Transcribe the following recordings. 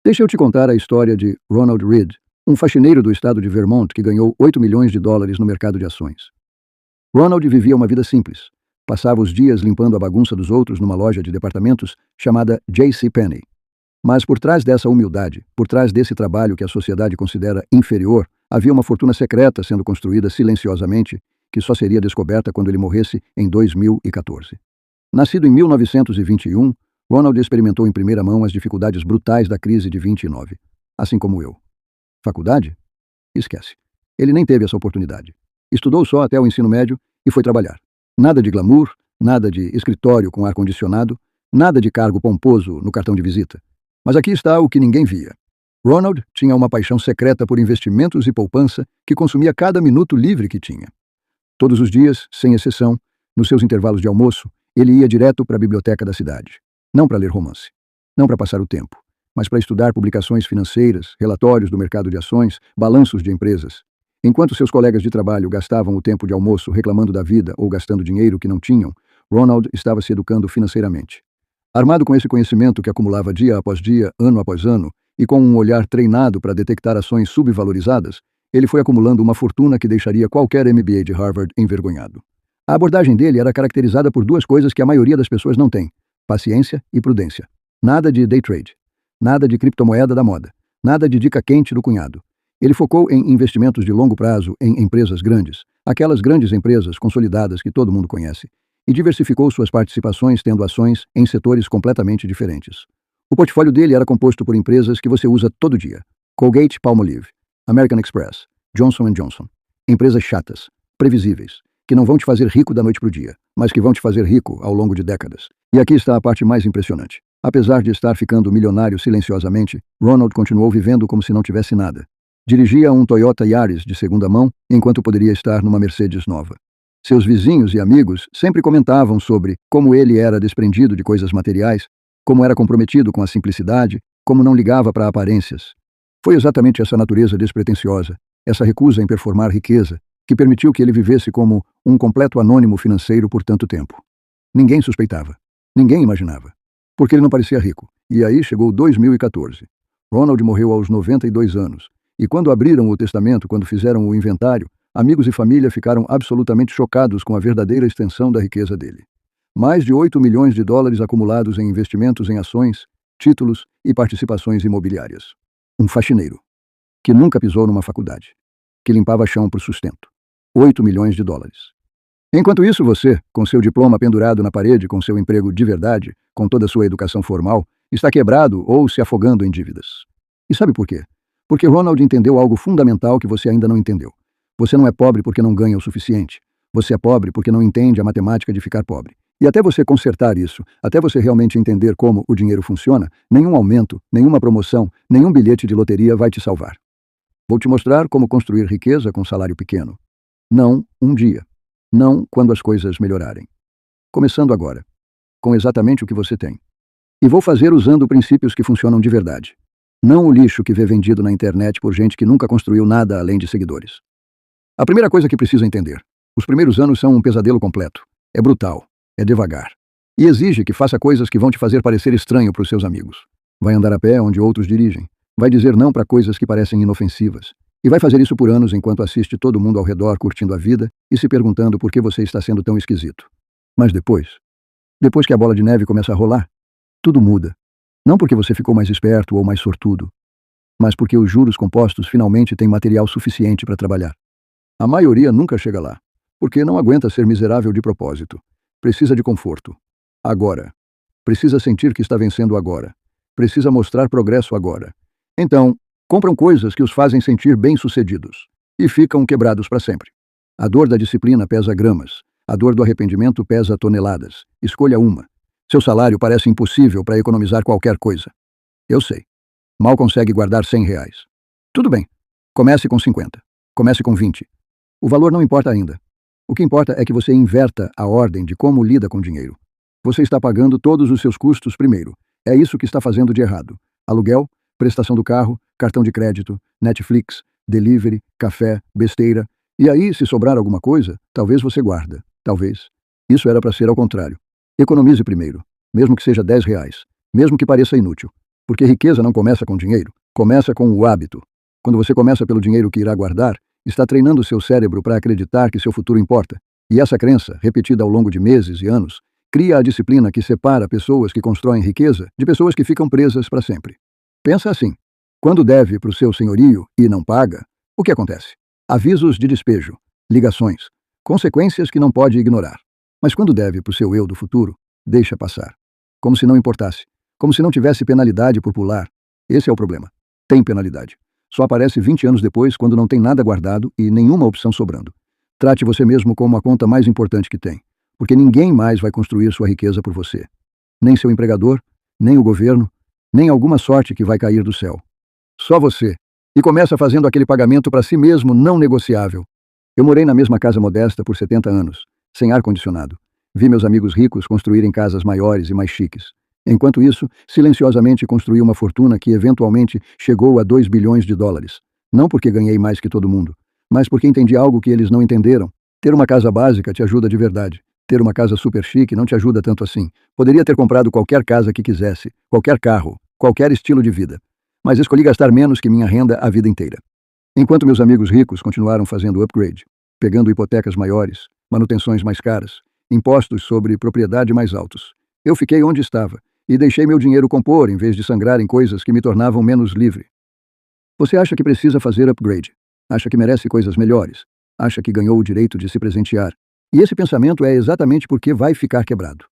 Deixa eu te contar a história de Ronald Reed, um faxineiro do estado de Vermont que ganhou 8 milhões de dólares no mercado de ações. Ronald vivia uma vida simples. Passava os dias limpando a bagunça dos outros numa loja de departamentos chamada J.C. Penney. Mas por trás dessa humildade, por trás desse trabalho que a sociedade considera inferior, havia uma fortuna secreta sendo construída silenciosamente, que só seria descoberta quando ele morresse em 2014. Nascido em 1921, Ronald experimentou em primeira mão as dificuldades brutais da crise de 29, assim como eu. Faculdade? Esquece. Ele nem teve essa oportunidade. Estudou só até o ensino médio e foi trabalhar. Nada de glamour, nada de escritório com ar-condicionado, nada de cargo pomposo no cartão de visita. Mas aqui está o que ninguém via. Ronald tinha uma paixão secreta por investimentos e poupança que consumia cada minuto livre que tinha. Todos os dias, sem exceção, nos seus intervalos de almoço, ele ia direto para a biblioteca da cidade. Não para ler romance, não para passar o tempo, mas para estudar publicações financeiras, relatórios do mercado de ações, balanços de empresas. Enquanto seus colegas de trabalho gastavam o tempo de almoço reclamando da vida ou gastando dinheiro que não tinham, Ronald estava se educando financeiramente. Armado com esse conhecimento que acumulava dia após dia, ano após ano, e com um olhar treinado para detectar ações subvalorizadas, ele foi acumulando uma fortuna que deixaria qualquer MBA de Harvard envergonhado. A abordagem dele era caracterizada por duas coisas que a maioria das pessoas não tem: paciência e prudência. Nada de day trade, nada de criptomoeda da moda, nada de dica quente do cunhado. Ele focou em investimentos de longo prazo em empresas grandes, aquelas grandes empresas consolidadas que todo mundo conhece, e diversificou suas participações tendo ações em setores completamente diferentes. O portfólio dele era composto por empresas que você usa todo dia: Colgate-Palmolive, American Express, Johnson & Johnson. Empresas chatas, previsíveis, que não vão te fazer rico da noite para o dia, mas que vão te fazer rico ao longo de décadas. E aqui está a parte mais impressionante. Apesar de estar ficando milionário silenciosamente, Ronald continuou vivendo como se não tivesse nada. Dirigia um Toyota Yaris de segunda mão, enquanto poderia estar numa Mercedes nova. Seus vizinhos e amigos sempre comentavam sobre como ele era desprendido de coisas materiais, como era comprometido com a simplicidade, como não ligava para aparências. Foi exatamente essa natureza despretensiosa, essa recusa em performar riqueza, que permitiu que ele vivesse como um completo anônimo financeiro por tanto tempo. Ninguém suspeitava, ninguém imaginava, porque ele não parecia rico. E aí chegou 2014. Ronald morreu aos 92 anos, e quando abriram o testamento, quando fizeram o inventário, amigos e família ficaram absolutamente chocados com a verdadeira extensão da riqueza dele. Mais de 8 milhões de dólares acumulados em investimentos em ações, títulos e participações imobiliárias. Um faxineiro, que nunca pisou numa faculdade, que limpava chão por sustento. 8 milhões de dólares. Enquanto isso, você, com seu diploma pendurado na parede, com seu emprego de verdade, com toda a sua educação formal, está quebrado ou se afogando em dívidas. E sabe por quê? Porque Ronald entendeu algo fundamental que você ainda não entendeu. Você não é pobre porque não ganha o suficiente. Você é pobre porque não entende a matemática de ficar pobre. E até você consertar isso, até você realmente entender como o dinheiro funciona, nenhum aumento, nenhuma promoção, nenhum bilhete de loteria vai te salvar. Vou te mostrar como construir riqueza com salário pequeno. Não um dia. Não quando as coisas melhorarem. Começando agora, com exatamente o que você tem. E vou fazer usando princípios que funcionam de verdade. Não o lixo que vê vendido na internet por gente que nunca construiu nada além de seguidores. A primeira coisa que precisa entender: os primeiros anos são um pesadelo completo. É brutal, é devagar. E exige que faça coisas que vão te fazer parecer estranho para os seus amigos. Vai andar a pé onde outros dirigem. Vai dizer não para coisas que parecem inofensivas. E vai fazer isso por anos enquanto assiste todo mundo ao redor curtindo a vida e se perguntando por que você está sendo tão esquisito. Mas depois que a bola de neve começa a rolar, tudo muda. Não porque você ficou mais esperto ou mais sortudo, mas porque os juros compostos finalmente têm material suficiente para trabalhar. A maioria nunca chega lá, porque não aguenta ser miserável de propósito. Precisa de conforto. Agora. Precisa sentir que está vencendo agora. Precisa mostrar progresso agora. Então, compram coisas que os fazem sentir bem-sucedidos e ficam quebrados para sempre. A dor da disciplina pesa gramas. A dor do arrependimento pesa toneladas. Escolha uma. Seu salário parece impossível para economizar qualquer coisa. Eu sei. Mal consegue guardar R$100. Tudo bem. Comece com 50. Comece com 20. O valor não importa ainda. O que importa é que você inverta a ordem de como lida com dinheiro. Você está pagando todos os seus custos primeiro. É isso que está fazendo de errado. Aluguel, prestação do carro, cartão de crédito, Netflix, delivery, café, besteira. E aí, se sobrar alguma coisa, talvez você guarda. Talvez. Isso era para ser ao contrário. Economize primeiro, mesmo que seja R$10, mesmo que pareça inútil. Porque riqueza não começa com dinheiro, começa com o hábito. Quando você começa pelo dinheiro que irá guardar, está treinando seu cérebro para acreditar que seu futuro importa. E essa crença, repetida ao longo de meses e anos, cria a disciplina que separa pessoas que constroem riqueza de pessoas que ficam presas para sempre. Pensa assim: quando deve para o seu senhorio e não paga, o que acontece? Avisos de despejo, ligações, consequências que não pode ignorar. Mas quando deve para o seu eu do futuro, deixa passar. Como se não importasse. Como se não tivesse penalidade por pular. Esse é o problema. Tem penalidade. Só aparece 20 anos depois, quando não tem nada guardado e nenhuma opção sobrando. Trate você mesmo como a conta mais importante que tem, porque ninguém mais vai construir sua riqueza por você. Nem seu empregador, nem o governo, nem alguma sorte que vai cair do céu. Só você. E começa fazendo aquele pagamento para si mesmo não negociável. Eu morei na mesma casa modesta por 70 anos, sem ar-condicionado. Vi meus amigos ricos construírem casas maiores e mais chiques. Enquanto isso, silenciosamente construí uma fortuna que eventualmente chegou a 2 bilhões de dólares. Não porque ganhei mais que todo mundo, mas porque entendi algo que eles não entenderam. Ter uma casa básica te ajuda de verdade. Ter uma casa super chique não te ajuda tanto assim. Poderia ter comprado qualquer casa que quisesse, qualquer carro, qualquer estilo de vida. Mas escolhi gastar menos que minha renda a vida inteira. Enquanto meus amigos ricos continuaram fazendo upgrade, pegando hipotecas maiores, manutenções mais caras, impostos sobre propriedade mais altos, eu fiquei onde estava e deixei meu dinheiro compor em vez de sangrar em coisas que me tornavam menos livre. Você acha que precisa fazer upgrade? Acha que merece coisas melhores? Acha que ganhou o direito de se presentear? E esse pensamento é exatamente porque vai ficar quebrado.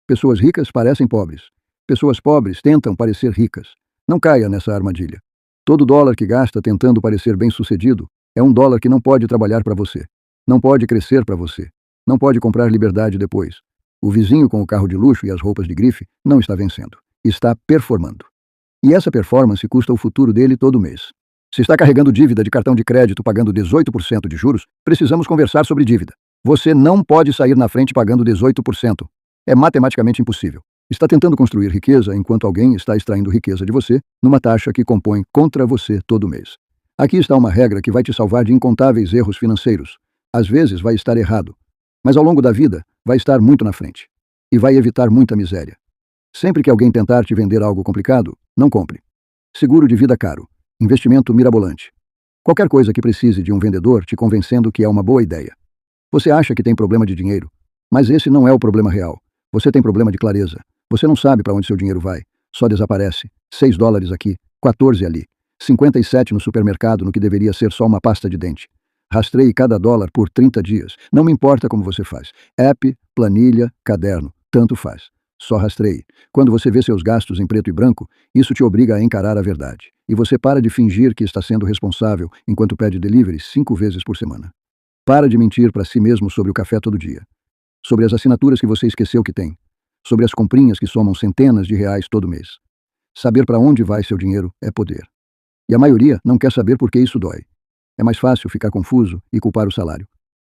Pessoas ricas parecem pobres. Pessoas pobres tentam parecer ricas. Não caia nessa armadilha. Todo dólar que gasta tentando parecer bem-sucedido é um dólar que não pode trabalhar para você. Não pode crescer para você. Não pode comprar liberdade depois. O vizinho com o carro de luxo e as roupas de grife não está vencendo. Está performando. E essa performance custa o futuro dele todo mês. Se está carregando dívida de cartão de crédito pagando 18% de juros, precisamos conversar sobre dívida. Você não pode sair na frente pagando 18%. É matematicamente impossível. Está tentando construir riqueza enquanto alguém está extraindo riqueza de você numa taxa que compõe contra você todo mês. Aqui está uma regra que vai te salvar de incontáveis erros financeiros. Às vezes vai estar errado, mas ao longo da vida vai estar muito na frente. E vai evitar muita miséria. Sempre que alguém tentar te vender algo complicado, não compre. Seguro de vida caro. Investimento mirabolante. Qualquer coisa que precise de um vendedor te convencendo que é uma boa ideia. Você acha que tem problema de dinheiro, mas esse não é o problema real. Você tem problema de clareza. Você não sabe para onde seu dinheiro vai. Só desaparece. 6 dólares aqui, 14 ali, 57 no supermercado no que deveria ser só uma pasta de dente. Rastreie cada dólar por 30 dias. Não me importa como você faz. App, planilha, caderno, tanto faz. Só rastreie. Quando você vê seus gastos em preto e branco, isso te obriga a encarar a verdade. E você para de fingir que está sendo responsável enquanto pede delivery 5 vezes por semana. Para de mentir para si mesmo sobre o café todo dia. Sobre as assinaturas que você esqueceu que tem. Sobre as comprinhas que somam centenas de reais todo mês. Saber para onde vai seu dinheiro é poder. E a maioria não quer saber por que isso dói. É mais fácil ficar confuso e culpar o salário.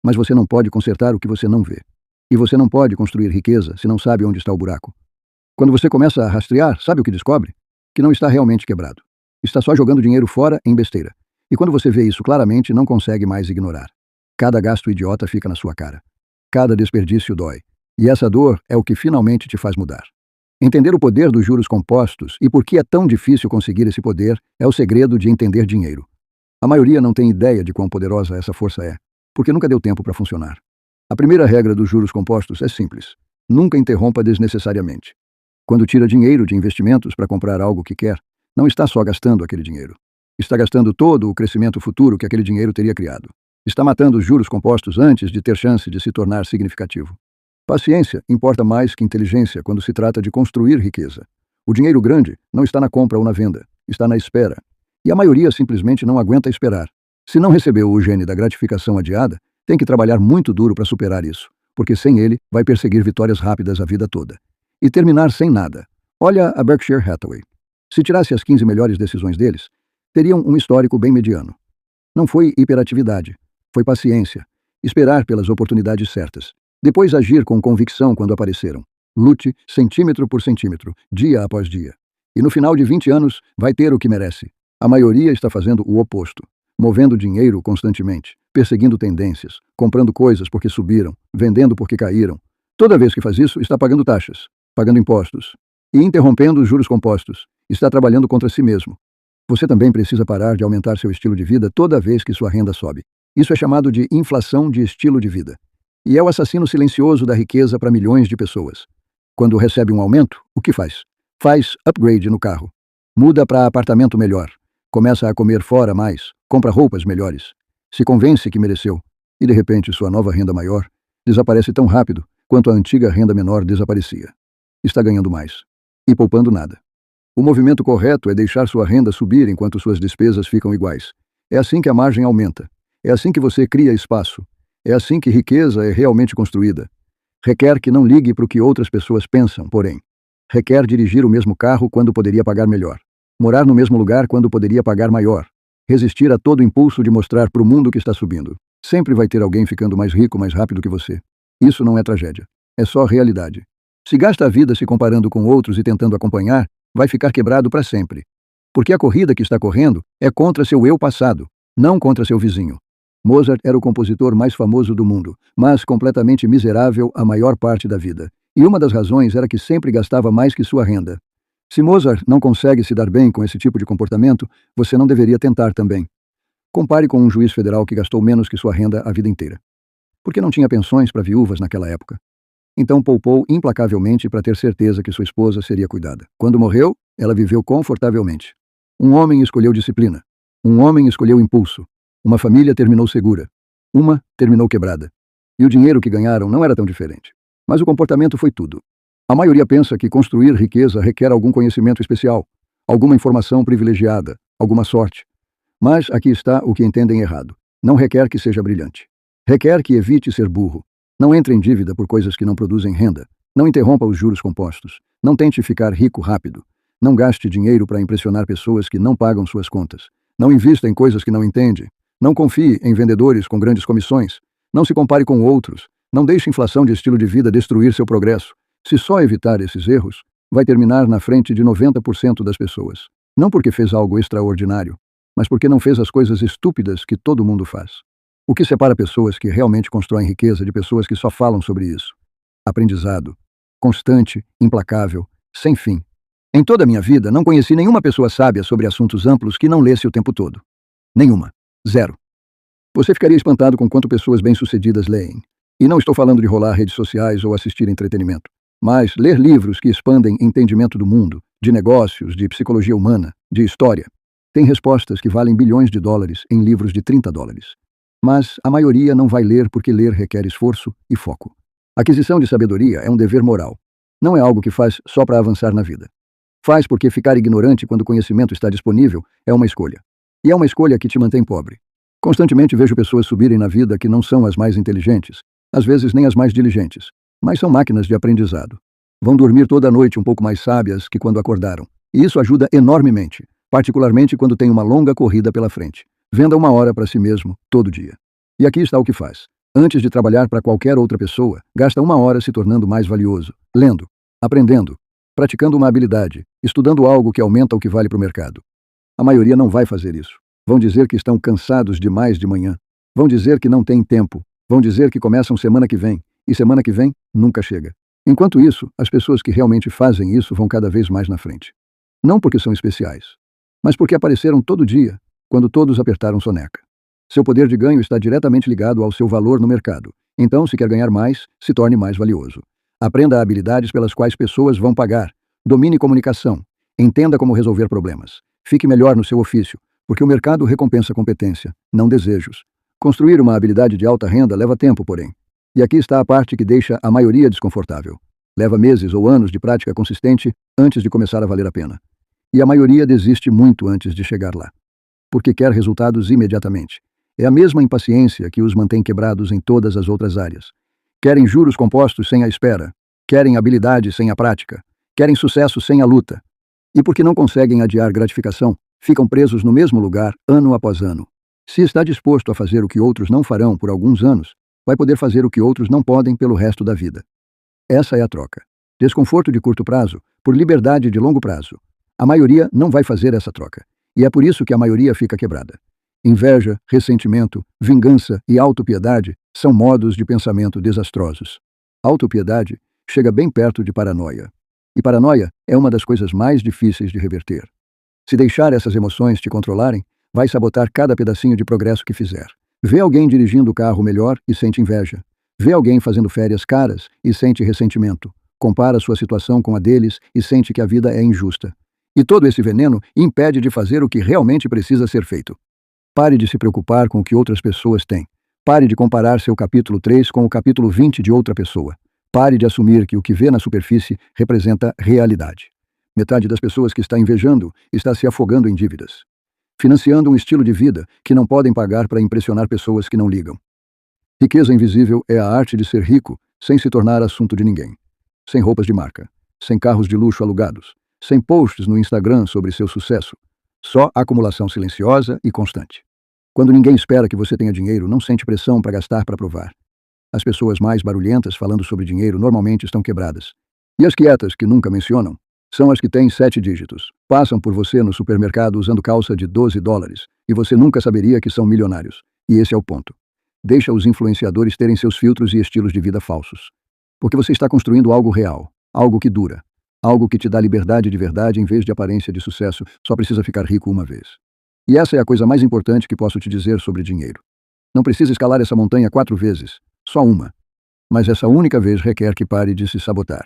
Mas você não pode consertar o que você não vê. E você não pode construir riqueza se não sabe onde está o buraco. Quando você começa a rastrear, sabe o que descobre? Que não está realmente quebrado. Está só jogando dinheiro fora em besteira. E quando você vê isso claramente, não consegue mais ignorar. Cada gasto idiota fica na sua cara. Cada desperdício dói. E essa dor é o que finalmente te faz mudar. Entender o poder dos juros compostos e por que é tão difícil conseguir esse poder é o segredo de entender dinheiro. A maioria não tem ideia de quão poderosa essa força é, porque nunca deu tempo para funcionar. A primeira regra dos juros compostos é simples. Nunca interrompa desnecessariamente. Quando tira dinheiro de investimentos para comprar algo que quer, não está só gastando aquele dinheiro. Está gastando todo o crescimento futuro que aquele dinheiro teria criado. Está matando os juros compostos antes de ter chance de se tornar significativo. Paciência importa mais que inteligência quando se trata de construir riqueza. O dinheiro grande não está na compra ou na venda, está na espera. E a maioria simplesmente não aguenta esperar. Se não recebeu o gene da gratificação adiada, tem que trabalhar muito duro para superar isso, porque sem ele vai perseguir vitórias rápidas a vida toda. E terminar sem nada. Olha a Berkshire Hathaway. Se tirasse as 15 melhores decisões deles, teriam um histórico bem mediano. Não foi hiperatividade, foi paciência, esperar pelas oportunidades certas. Depois agir com convicção quando apareceram. Lute centímetro por centímetro, dia após dia. E no final de 20 anos, vai ter o que merece. A maioria está fazendo o oposto. Movendo dinheiro constantemente, perseguindo tendências, comprando coisas porque subiram, vendendo porque caíram. Toda vez que faz isso, está pagando taxas, pagando impostos e interrompendo os juros compostos. Está trabalhando contra si mesmo. Você também precisa parar de aumentar seu estilo de vida toda vez que sua renda sobe. Isso é chamado de inflação de estilo de vida. E é o assassino silencioso da riqueza para milhões de pessoas. Quando recebe um aumento, o que faz? Faz upgrade no carro. Muda para apartamento melhor. Começa a comer fora mais. Compra roupas melhores. Se convence que mereceu. E de repente sua nova renda maior desaparece tão rápido quanto a antiga renda menor desaparecia. Está ganhando mais. E poupando nada. O movimento correto é deixar sua renda subir enquanto suas despesas ficam iguais. É assim que a margem aumenta. É assim que você cria espaço. É assim que riqueza é realmente construída. Requer que não ligue para o que outras pessoas pensam, porém. Requer dirigir o mesmo carro quando poderia pagar melhor. Morar no mesmo lugar quando poderia pagar maior. Resistir a todo impulso de mostrar para o mundo que está subindo. Sempre vai ter alguém ficando mais rico mais rápido que você. Isso não é tragédia. É só realidade. Se gasta a vida se comparando com outros e tentando acompanhar, vai ficar quebrado para sempre. Porque a corrida que está correndo é contra seu eu passado, não contra seu vizinho. Mozart era o compositor mais famoso do mundo, mas completamente miserável a maior parte da vida. E uma das razões era que sempre gastava mais que sua renda. Se Mozart não consegue se dar bem com esse tipo de comportamento, você não deveria tentar também. Compare com um juiz federal que gastou menos que sua renda a vida inteira. Porque não tinha pensões para viúvas naquela época. Então poupou implacavelmente para ter certeza que sua esposa seria cuidada. Quando morreu, ela viveu confortavelmente. Um homem escolheu disciplina. Um homem escolheu impulso. Uma família terminou segura. Uma terminou quebrada. E o dinheiro que ganharam não era tão diferente. Mas o comportamento foi tudo. A maioria pensa que construir riqueza requer algum conhecimento especial, alguma informação privilegiada, alguma sorte. Mas aqui está o que entendem errado. Não requer que seja brilhante. Requer que evite ser burro. Não entre em dívida por coisas que não produzem renda. Não interrompa os juros compostos. Não tente ficar rico rápido. Não gaste dinheiro para impressionar pessoas que não pagam suas contas. Não invista em coisas que não entende. Não confie em vendedores com grandes comissões. Não se compare com outros. Não deixe inflação de estilo de vida destruir seu progresso. Se só evitar esses erros, vai terminar na frente de 90% das pessoas. Não porque fez algo extraordinário, mas porque não fez as coisas estúpidas que todo mundo faz. O que separa pessoas que realmente constroem riqueza de pessoas que só falam sobre isso? Aprendizado. Constante, implacável, sem fim. Em toda a minha vida, não conheci nenhuma pessoa sábia sobre assuntos amplos que não lesse o tempo todo. Nenhuma. Zero. Você ficaria espantado com quanto pessoas bem-sucedidas leem. E não estou falando de rolar redes sociais ou assistir entretenimento, mas ler livros que expandem entendimento do mundo, de negócios, de psicologia humana, de história. Tem respostas que valem bilhões de dólares em livros de $30. Mas a maioria não vai ler porque ler requer esforço e foco. Aquisição de sabedoria é um dever moral. Não é algo que faz só para avançar na vida. Faz porque ficar ignorante quando o conhecimento está disponível é uma escolha. E é uma escolha que te mantém pobre. Constantemente vejo pessoas subirem na vida que não são as mais inteligentes, às vezes nem as mais diligentes, mas são máquinas de aprendizado. Vão dormir toda a noite um pouco mais sábias que quando acordaram. E isso ajuda enormemente, particularmente quando tem uma longa corrida pela frente. Venda 1 hora para si mesmo, todo dia. E aqui está o que faz. Antes de trabalhar para qualquer outra pessoa, gasta 1 hora se tornando mais valioso, lendo, aprendendo, praticando uma habilidade, estudando algo que aumenta o que vale para o mercado. A maioria não vai fazer isso. Vão dizer que estão cansados demais de manhã. Vão dizer que não têm tempo. Vão dizer que começam semana que vem. E semana que vem nunca chega. Enquanto isso, as pessoas que realmente fazem isso vão cada vez mais na frente. Não porque são especiais, mas porque apareceram todo dia, quando todos apertaram soneca. Seu poder de ganho está diretamente ligado ao seu valor no mercado. Então, se quer ganhar mais, se torne mais valioso. Aprenda habilidades pelas quais pessoas vão pagar. Domine comunicação. Entenda como resolver problemas. Fique melhor no seu ofício, porque o mercado recompensa competência, não desejos. Construir uma habilidade de alta renda leva tempo, porém. E aqui está a parte que deixa a maioria desconfortável. Leva meses ou anos de prática consistente antes de começar a valer a pena. E a maioria desiste muito antes de chegar lá. Porque quer resultados imediatamente. É a mesma impaciência que os mantém quebrados em todas as outras áreas. Querem juros compostos sem a espera. Querem habilidade sem a prática. Querem sucesso sem a luta. E porque não conseguem adiar gratificação, ficam presos no mesmo lugar ano após ano. Se está disposto a fazer o que outros não farão por alguns anos, vai poder fazer o que outros não podem pelo resto da vida. Essa é a troca. Desconforto de curto prazo por liberdade de longo prazo. A maioria não vai fazer essa troca. E é por isso que a maioria fica quebrada. Inveja, ressentimento, vingança e autopiedade são modos de pensamento desastrosos. Autopiedade chega bem perto de paranoia. E paranoia é uma das coisas mais difíceis de reverter. Se deixar essas emoções te controlarem, vai sabotar cada pedacinho de progresso que fizer. Vê alguém dirigindo o carro melhor e sente inveja. Vê alguém fazendo férias caras e sente ressentimento. Compara sua situação com a deles e sente que a vida é injusta. E todo esse veneno impede de fazer o que realmente precisa ser feito. Pare de se preocupar com o que outras pessoas têm. Pare de comparar seu capítulo 3 com o capítulo 20 de outra pessoa. Pare de assumir que o que vê na superfície representa realidade. Metade das pessoas que está invejando está se afogando em dívidas, financiando um estilo de vida que não podem pagar para impressionar pessoas que não ligam. Riqueza invisível é a arte de ser rico sem se tornar assunto de ninguém. Sem roupas de marca, sem carros de luxo alugados, sem posts no Instagram sobre seu sucesso. Só acumulação silenciosa e constante. Quando ninguém espera que você tenha dinheiro, não sente pressão para gastar para provar. As pessoas mais barulhentas falando sobre dinheiro normalmente estão quebradas. E as quietas, que nunca mencionam, são as que têm 7 dígitos. Passam por você no supermercado usando calça de $12 e você nunca saberia que são milionários. E esse é o ponto. Deixa os influenciadores terem seus filtros e estilos de vida falsos. Porque você está construindo algo real, algo que dura, algo que te dá liberdade de verdade em vez de aparência de sucesso. Só precisa ficar rico uma vez. E essa é a coisa mais importante que posso te dizer sobre dinheiro. Não precisa escalar essa montanha 4 vezes, só uma. Mas essa única vez requer que pare de se sabotar.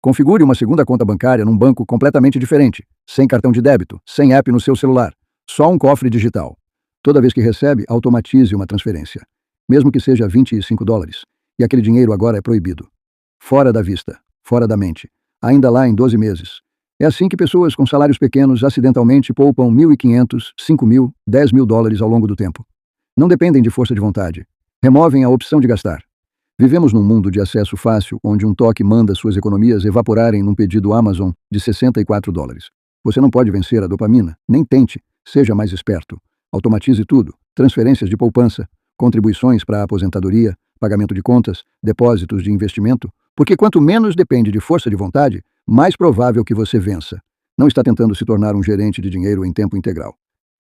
Configure uma segunda conta bancária num banco completamente diferente, sem cartão de débito, sem app no seu celular, só um cofre digital. Toda vez que recebe, automatize uma transferência, mesmo que seja $25, e aquele dinheiro agora é proibido. Fora da vista, fora da mente, ainda lá em 12 meses. É assim que pessoas com salários pequenos acidentalmente poupam $1.500, $5.000, $10.000 ao longo do tempo. Não dependem de força de vontade. Removem a opção de gastar. Vivemos num mundo de acesso fácil, onde um toque manda suas economias evaporarem num pedido Amazon de $64. Você não pode vencer a dopamina, nem tente, seja mais esperto. Automatize tudo, transferências de poupança, contribuições para a aposentadoria, pagamento de contas, depósitos de investimento, porque quanto menos depende de força de vontade, mais provável que você vença. Não está tentando se tornar um gerente de dinheiro em tempo integral.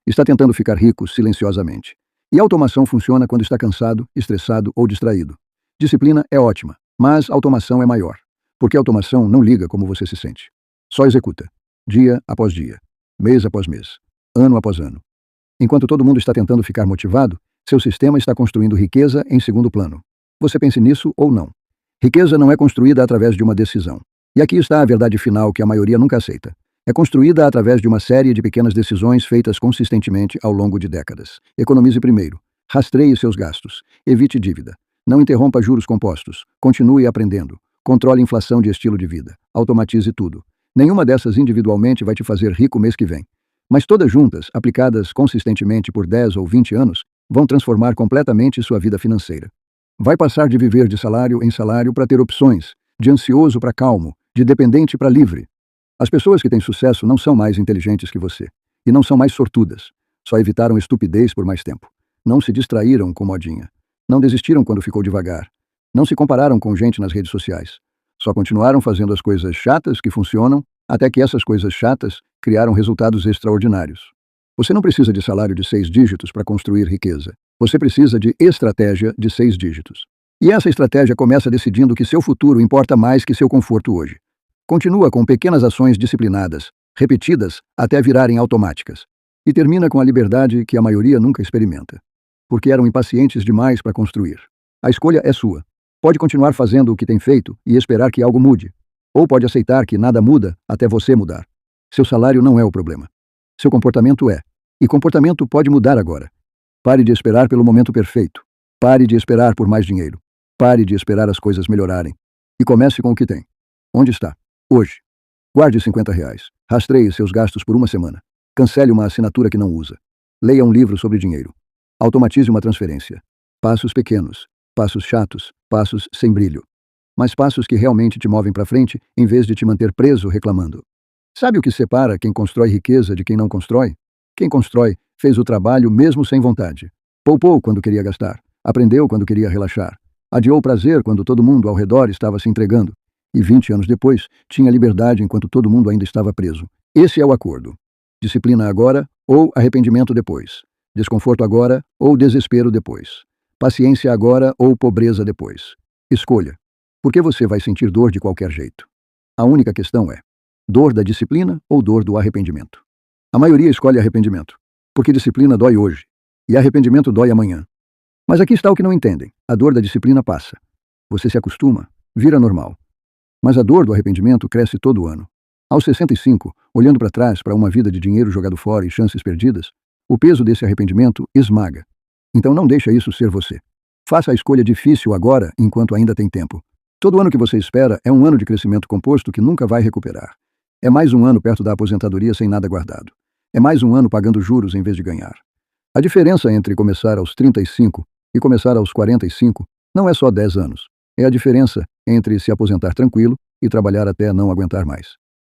Está tentando ficar rico silenciosamente. E a automação funciona quando está cansado, estressado ou distraído. Disciplina é ótima, mas automação é maior, porque a automação não liga como você se sente. Só executa, dia após dia, mês após mês, ano após ano. Enquanto todo mundo está tentando ficar motivado, seu sistema está construindo riqueza em segundo plano. Você pense nisso ou não. Riqueza não é construída através de uma decisão. E aqui está a verdade final que a maioria nunca aceita. É construída através de uma série de pequenas decisões feitas consistentemente ao longo de décadas. Economize primeiro. Rastreie seus gastos. Evite dívida. Não interrompa juros compostos. Continue aprendendo. Controle inflação de estilo de vida. Automatize tudo. Nenhuma dessas individualmente vai te fazer rico mês que vem. Mas todas juntas, aplicadas consistentemente por 10 ou 20 anos, vão transformar completamente sua vida financeira. Vai passar de viver de salário em salário para ter opções, de ansioso para calmo, de dependente para livre. As pessoas que têm sucesso não são mais inteligentes que você. E não são mais sortudas. Só evitaram estupidez por mais tempo. Não se distraíram com modinha. Não desistiram quando ficou devagar. Não se compararam com gente nas redes sociais. Só continuaram fazendo as coisas chatas que funcionam, até que essas coisas chatas criaram resultados extraordinários. Você não precisa de salário de 6 dígitos para construir riqueza. Você precisa de estratégia de 6 dígitos. E essa estratégia começa decidindo que seu futuro importa mais que seu conforto hoje. Continua com pequenas ações disciplinadas, repetidas até virarem automáticas. E termina com a liberdade que a maioria nunca experimenta. Porque eram impacientes demais para construir. A escolha é sua. Pode continuar fazendo o que tem feito e esperar que algo mude. Ou pode aceitar que nada muda até você mudar. Seu salário não é o problema. Seu comportamento é. E comportamento pode mudar agora. Pare de esperar pelo momento perfeito. Pare de esperar por mais dinheiro. Pare de esperar as coisas melhorarem. E comece com o que tem. Onde está? Hoje. Guarde R$50. Rastreie seus gastos por uma semana. Cancele uma assinatura que não usa. Leia um livro sobre dinheiro. Automatize uma transferência. Passos pequenos. Passos chatos. Passos sem brilho. Mas passos que realmente te movem para frente, em vez de te manter preso reclamando. Sabe o que separa quem constrói riqueza de quem não constrói? Quem constrói fez o trabalho mesmo sem vontade. Poupou quando queria gastar. Aprendeu quando queria relaxar. Adiou o prazer quando todo mundo ao redor estava se entregando. E 20 anos depois, tinha liberdade enquanto todo mundo ainda estava preso. Esse é o acordo. Disciplina agora ou arrependimento depois. Desconforto agora ou desespero depois. Paciência agora ou pobreza depois. Escolha. Porque você vai sentir dor de qualquer jeito. A única questão é: dor da disciplina ou dor do arrependimento? A maioria escolhe arrependimento, porque disciplina dói hoje e arrependimento dói amanhã. Mas aqui está o que não entendem: a dor da disciplina passa. Você se acostuma, vira normal. Mas a dor do arrependimento cresce todo ano. Aos 65, olhando para trás para uma vida de dinheiro jogado fora e chances perdidas, o peso desse arrependimento esmaga. Então não deixa isso ser você. Faça a escolha difícil agora, enquanto ainda tem tempo. Todo ano que você espera é um ano de crescimento composto que nunca vai recuperar. É mais um ano perto da aposentadoria sem nada guardado. É mais um ano pagando juros em vez de ganhar. A diferença entre começar aos 35 e começar aos 45 não é só 10 anos. É a diferença entre se aposentar tranquilo e trabalhar até não aguentar mais.